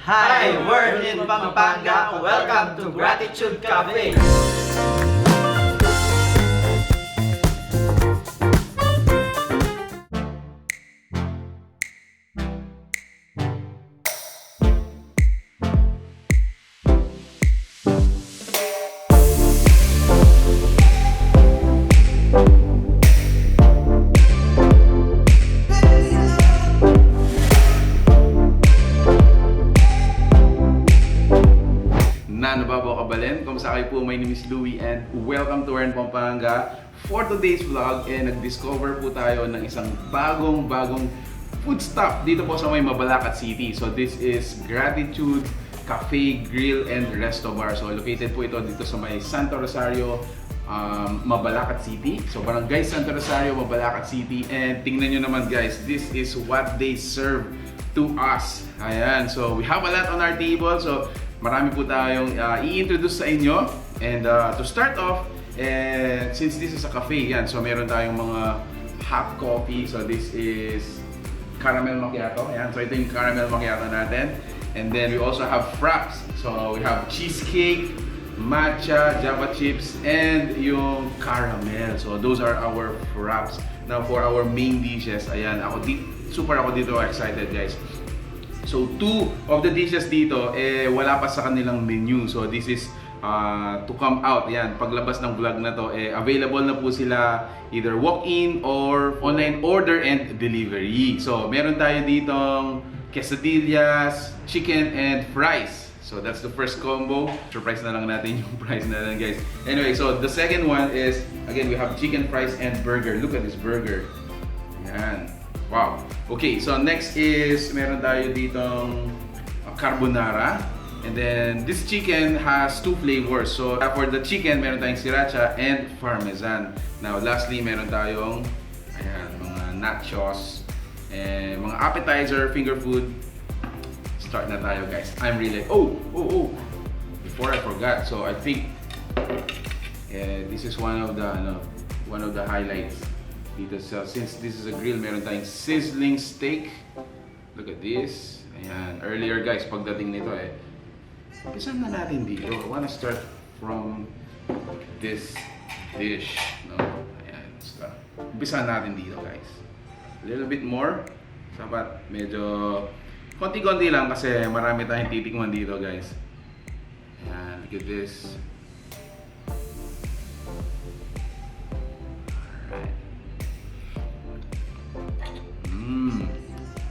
Hi, we're in Pampanga. Welcome to Gratitude Cafe. Kumusta kayo po? My name is Louie and welcome to Pampanga. For today's vlog, nag-discover po tayo ng isang bagong food stop dito po sa may Mabalacat City. So this is Gratitude Cafe, Grill and Resto Bar. So located po ito dito sa may Santo Rosario, Mabalacat City. So Barangay Santo Rosario, Mabalacat City. And tingnan nyo naman guys, this is what they serve to us. Ayan, so we have a lot on our table. So marami po tayong i-introduce sa inyo. And to start off, since this is a cafe, yan, so meron tayong mga hot coffee. So this is caramel macchiato. Ayan, so ito yung caramel macchiato natin. And then we also have fraps. So we have cheesecake, matcha, java chips, and yung caramel. So those are our fraps. Now for our main dishes, ayan, super ako dito excited guys. So two of the dishes dito wala pa sa kanilang menu. So this is to come out. Yan, paglabas ng vlog na to available na po sila either walk-in or online order and delivery. So meron tayo ditong quesadillas, chicken and fries. So that's the first combo. Surprise na lang natin yung price na lang guys. Anyway, so the second one is again we have chicken fries and burger. Look at this burger. Yan. Wow. Okay, so next is meron tayo ditong carbonara. And then this chicken has two flavors. So for the chicken, meron tayong sriracha and parmesan. Now lastly, meron tayong ayan, mga nachos and mga appetizer, finger food. Start na tayo guys. I'm really before I forgot. So I think this is one of the highlights. Dito since this is a grill, meron tayong sizzling steak. Look at this. Ayan. Earlier guys, pagdating nito umpisahan na natin dito. I wanna start from this dish. No? Ayan. Umpisahan natin dito guys. A little bit more. Sapat medyo konti-konti lang kasi marami tayong titikman dito guys. Ayan. Look at this.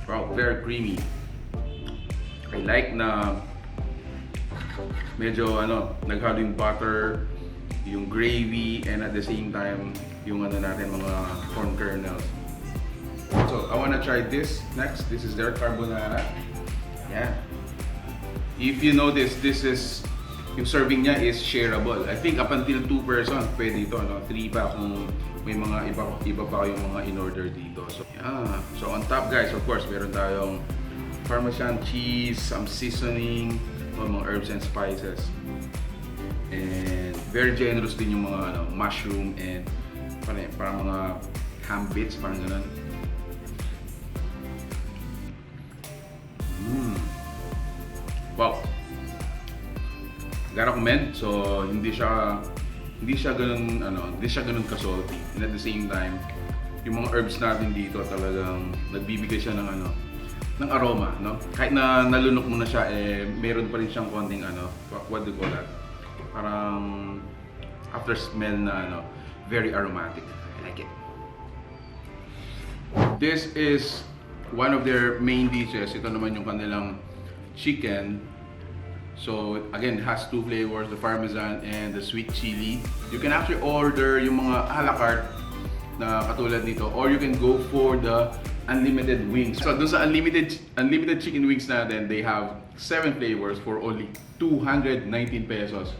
Wow, very creamy. I like na medyo naghalo yung butter, yung gravy, and at the same time yung natin mga corn kernels. So I wanna try this next. This is their carbonara. Yeah. If you notice, this is yung serving niya is shareable. I think up until 2 person pwede ito, 3 pa kung may mga iba pa yung mga in-order dito. So, yeah. So on top guys, of course, meron tayong parmesan cheese, some seasoning, mga herbs and spices. And very generous din yung mga mushroom and parang mga ham bits, parang ganun. Wow. Gotta commend. So hindi siya ganun ka-salty. And at the same time, yung mga herbs natin dito talagang nagbibigay siya ng aroma, no? Kahit na nalunok mo na siya, meron pa rin siyang konting what do you call that? Parang after smell na very aromatic. I like it. This is one of their main dishes. Ito naman yung kanilang chicken. So again, it has two flavors, the parmesan and the sweet chili. You can actually order yung mga a la carte na katulad nito, or you can go for the unlimited wings. So dun sa unlimited chicken wings natin, they have 7 flavors for only 219 pesos.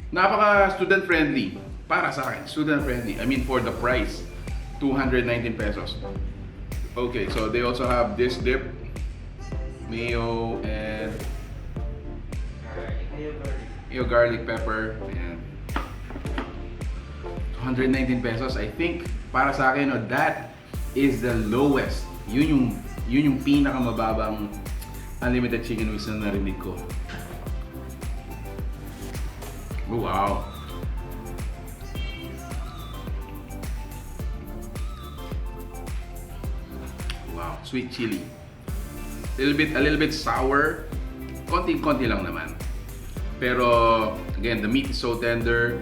Napaka student friendly para sa akin. Student friendly. I mean for the price, 219 pesos. Okay, so they also have this dip, mayo and mayo garlic pepper. Ayan. 219 pesos. I think para sa akin, that is the lowest. Yun yung pinakamababang unlimited chicken wings na narinig ko. Oh, wow! Wow, sweet chili. A little bit sour. Konti-konti lang naman. Pero again, the meat is so tender,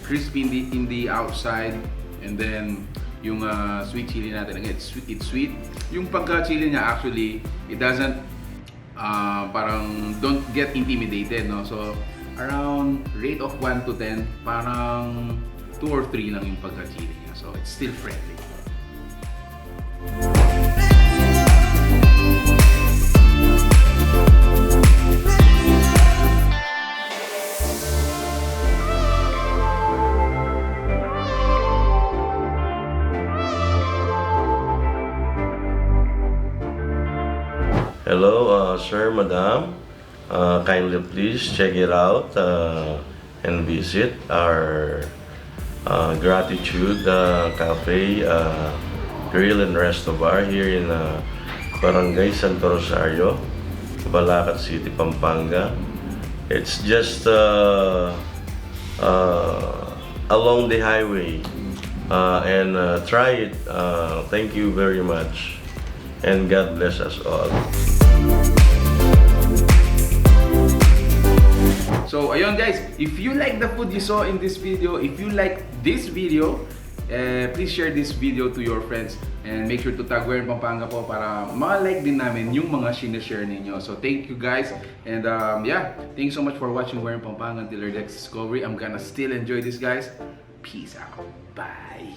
crispy in the outside, and then yung sweet chili natin, again, it's sweet. Yung pagka-chili niya actually, it doesn't parang don't get intimidated, no? So around rate of 1 to 10, parang 2 or 3 lang yung pagka-chili niya. So it's still friendly. Hello, sir, madam. Kindly please check it out and visit our Gratitude Cafe, Grill and Resto Bar here in Barangay Santo Rosario, Mabalacat City, Pampanga. It's just along the highway, and try it. Thank you very much, and God bless us all. So ayun guys, if you like the food you saw in this video, if you like this video, please share this video to your friends and make sure to tag Where in Pampanga po para ma-like din namin yung mga sinishare ninyo. So thank you guys, and yeah, thank you so much for watching Where in Pampanga. Until our next discovery, I'm gonna still enjoy this, guys. Peace out. Bye.